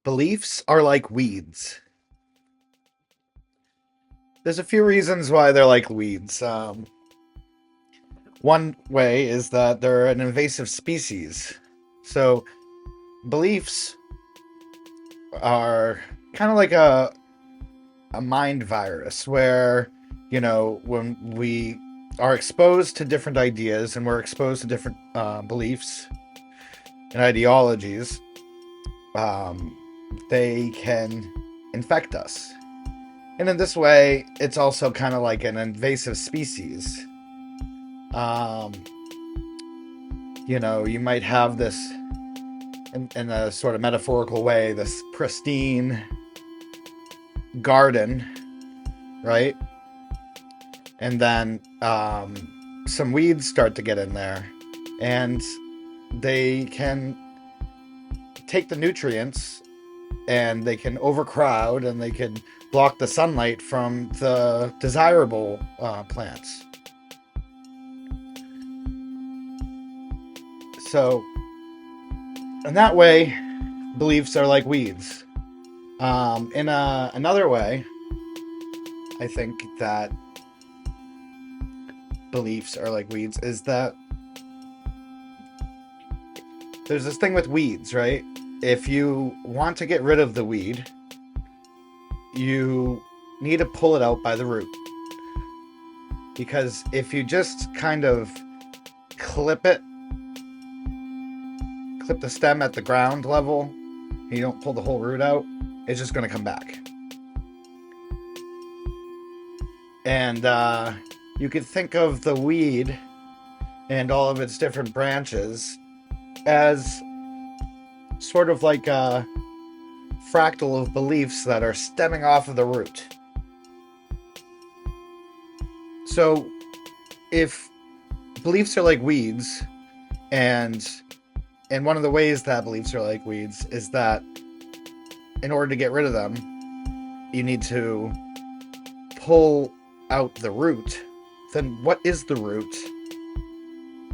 Beliefs are like weeds. There's a few reasons why they're like weeds. One way is that they're an invasive species. So, beliefs are kind of like a mind virus where, when we are exposed to different ideas and we're exposed to different beliefs and ideologies, um, they can infect us. And in this way, it's also kind of like an invasive species. Um, you might have this, in a sort of metaphorical way, this pristine garden, right? And then some weeds start to get in there, and they can take the nutrients and they can overcrowd and they can block the sunlight from the desirable plants. So, in that way, beliefs are like weeds. Another way, I think that beliefs are like weeds is that there's this thing with weeds, right? If you want to get rid of the weed, you need to pull it out by the root. Because if you just kind of clip the stem at the ground level, and you don't pull the whole root out, it's just going to come back. And you could think of the weed and all of its different branches as sort of like a fractal of beliefs that are stemming off of the root. So if beliefs are like weeds, and one of the ways that beliefs are like weeds is that in order to get rid of them, you need to pull out the root. Then what is the root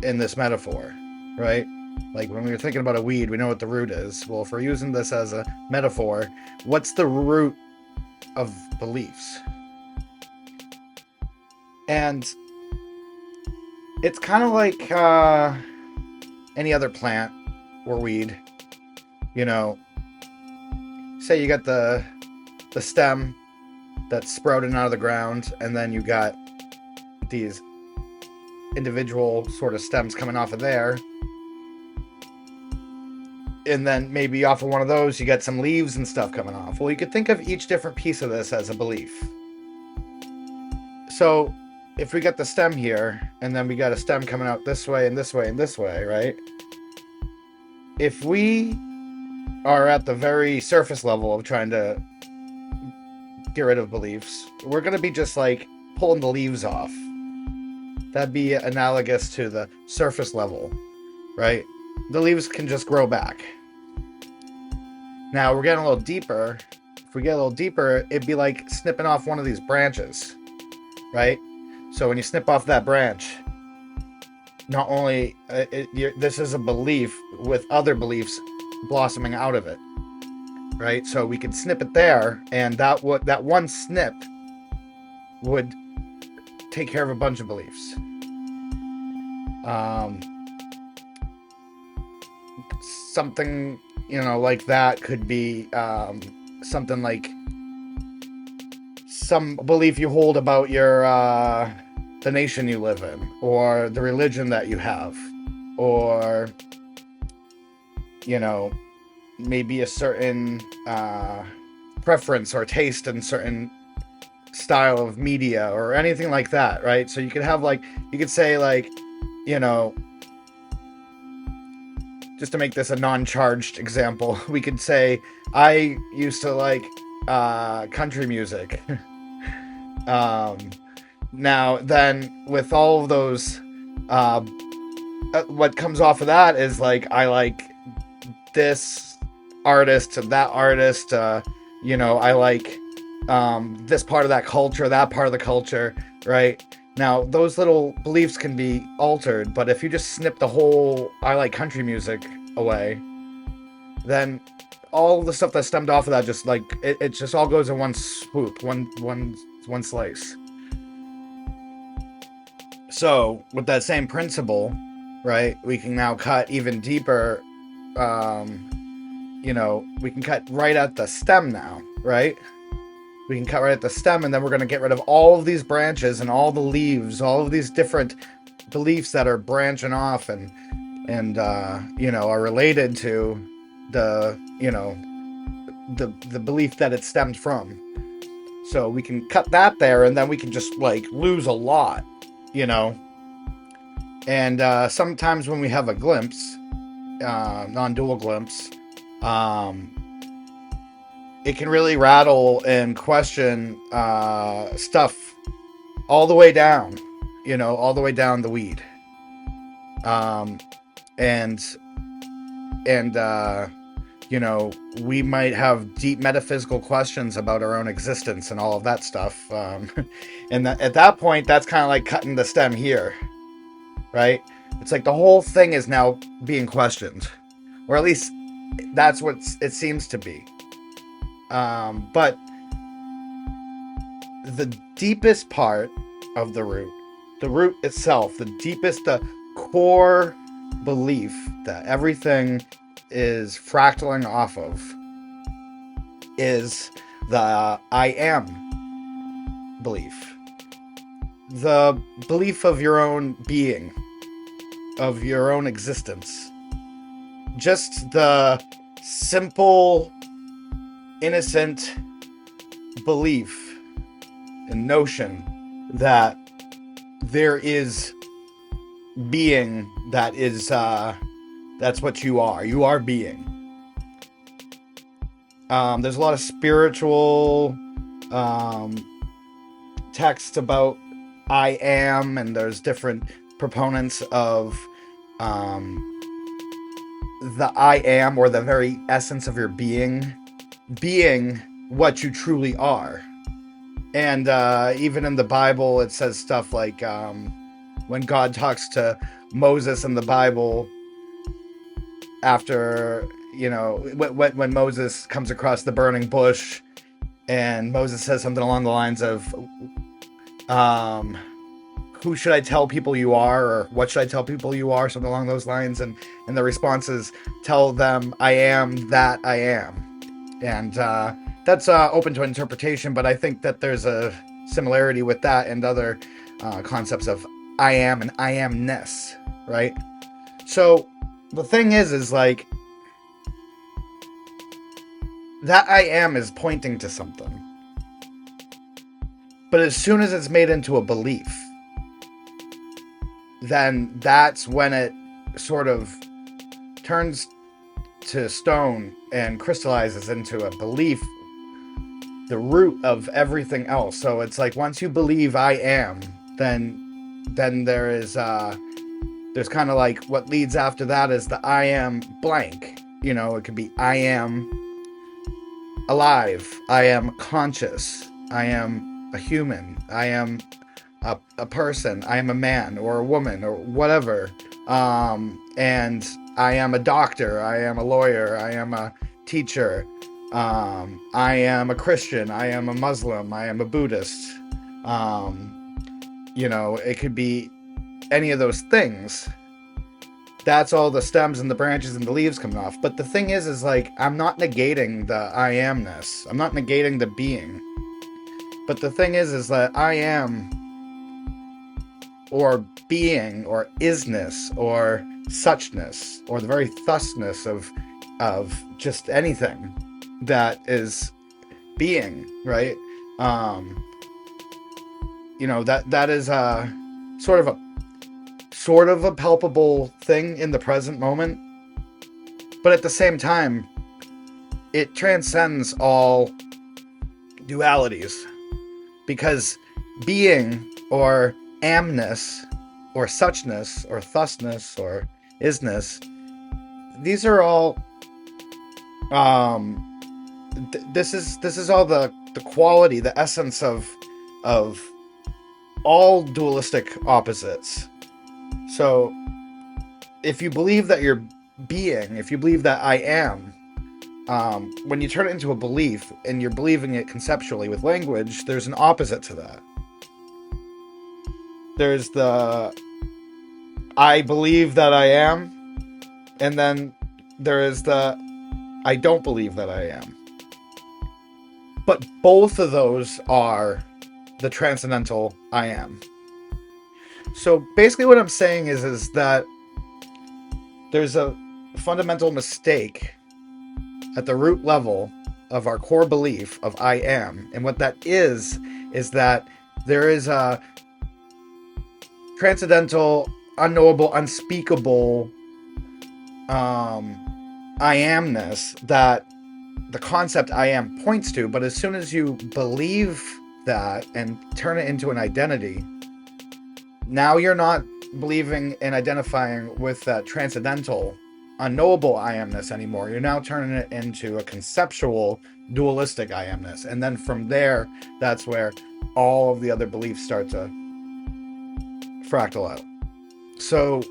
in this metaphor, right? Like when we were thinking about a weed, we know what the root is. Well, if we're using this as a metaphor, what's the root of beliefs? And it's kind of like any other plant or weed. Say you got the stem that's sprouting out of the ground, and then you got these individual sort of stems coming off of there. And then maybe off of one of those, you get some leaves and stuff coming off. Well, you could think of each different piece of this as a belief. So if we got the stem here, and then we got a stem coming out this way and this way and this way, right? If we are at the very surface level of trying to get rid of beliefs, we're going to be just like pulling the leaves off. That'd be analogous to the surface level, right? The leaves can just grow back. Now we're getting a little deeper. If we get a little deeper, it'd be like snipping off one of these branches, right? So when you snip off that branch, not only this is a belief with other beliefs blossoming out of it, right? So we could snip it there, and that one snip would take care of a bunch of beliefs. Something like that could be something like some belief you hold about your the nation you live in, or the religion that you have, or maybe a certain preference or taste in certain style of media or anything like that, right? So you could have you could say just to make this a non-charged example, we could say I used to like country music. Now then, with all of those, what comes off of that is I like this artist and that artist. I like this part of that culture, that part of the culture, right? Now, those little beliefs can be altered, but if you just snip the whole I like country music away, then all the stuff that stemmed off of that, just like it just all goes in one swoop, one slice. So with that same principle, right, we can now cut even deeper. We can cut right at the stem now, right? We can cut right at the stem, and then we're going to get rid of all of these branches and all the leaves, all of these different beliefs that are branching off and are related to the the belief that it stemmed from. So we can cut that there, and then we can just like lose a lot, you know. And sometimes when we have a glimpse, non-dual glimpse, it can really rattle and question stuff all the way down, all the way down the weed. Um, and we might have deep metaphysical questions about our own existence and all of that stuff. And at that point, that's kind of like cutting the stem here, right? It's like the whole thing is now being questioned, or at least that's what it seems to be. But the deepest part of the root itself, the deepest, the core belief that everything is fractaling off of, is the I am belief. The belief of your own being, of your own existence. Just the simple, innocent belief and notion that there is being that is that's what you are. You are being. There's a lot of spiritual texts about I am, and there's different proponents of the I am, or the very essence of your being what you truly are. And even in the Bible, it says stuff like when God talks to Moses in the Bible, after, when Moses comes across the burning bush, and Moses says something along the lines of, who should I tell people you are, or what should I tell people you are, something along those lines, and the response is, tell them I am that I am. And that's open to interpretation, but I think that there's a similarity with that and other concepts of I am and I amness, right? So the thing is like, that I am is pointing to something. But as soon as it's made into a belief, then that's when it sort of turns to stone and crystallizes into a belief, the root of everything else. So it's like, once you believe I am, then there is there's kind of like what leads after that is the I am blank. It could be I am alive, I am conscious, I am a human, I am a person, I am a man or a woman or whatever, and I am a doctor, I am a lawyer, I am a teacher, I am a Christian, I am a Muslim, I am a Buddhist. It could be any of those things. That's all the stems and the branches and the leaves coming off. But the thing is like, I'm not negating the I amness. I'm not negating the being. But the thing is that I am, or being, or isness, or suchness, or the very thusness of just anything that is being, right? That is sort of a palpable thing in the present moment, but at the same time, it transcends all dualities, because being, or amness, or suchness, or thusness, or isness, these are all this is all the quality, the essence of all dualistic opposites. So if you believe that you're being, if you believe that I am, when you turn it into a belief and you're believing it conceptually with language, there's an opposite to that. There's the I believe that I am, and then there is the I don't believe that I am. But both of those are the transcendental I am. So basically what I'm saying is that there's a fundamental mistake at the root level of our core belief of I am. And what that is that there is a transcendental, unknowable, unspeakable I amness that the concept I am points to. But as soon as you believe that and turn it into an identity, now you're not believing and identifying with that transcendental, unknowable I amness anymore. You're now turning it into a conceptual, dualistic I amness. And then from there, that's where all of the other beliefs start to fractal out. So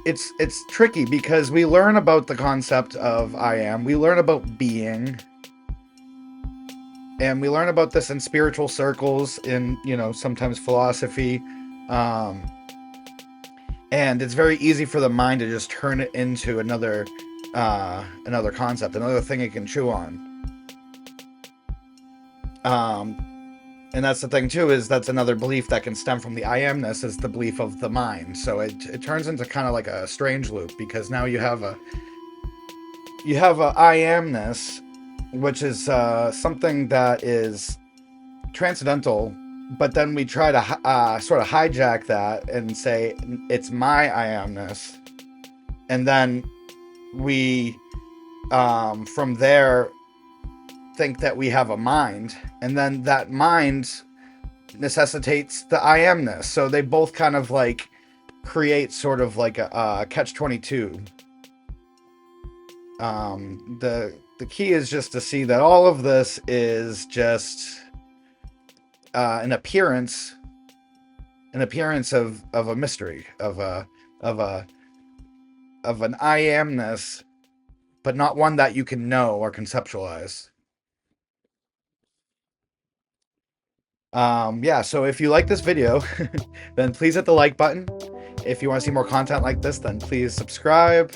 it's tricky because we learn about the concept of I am, we learn about being, and we learn about this in spiritual circles, in, you know, sometimes philosophy, and it's very easy for the mind to just turn it into another concept, another thing it can chew on. And that's the thing too, is that's another belief that can stem from the I amness, is the belief of the mind. So it turns into kind of like a strange loop, because now you have a I amness, which is something that is transcendental, but then we try to sort of hijack that and say it's my I amness, and then we from there think that we have a mind, and then that mind necessitates the I amness. So they both kind of like create sort of like a catch-22. The key is just to see that all of this is just an appearance of a mystery, of an I amness, but not one that you can know or conceptualize. Yeah, so if you like this video, then please hit the like button. If you want to see more content like this, then please subscribe.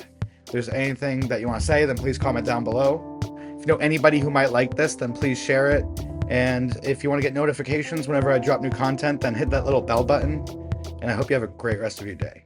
If there's anything that you want to say, then please comment down below. If you know anybody who might like this, then please share it. And if you want to get notifications whenever I drop new content, then hit that little bell button. And I hope you have a great rest of your day.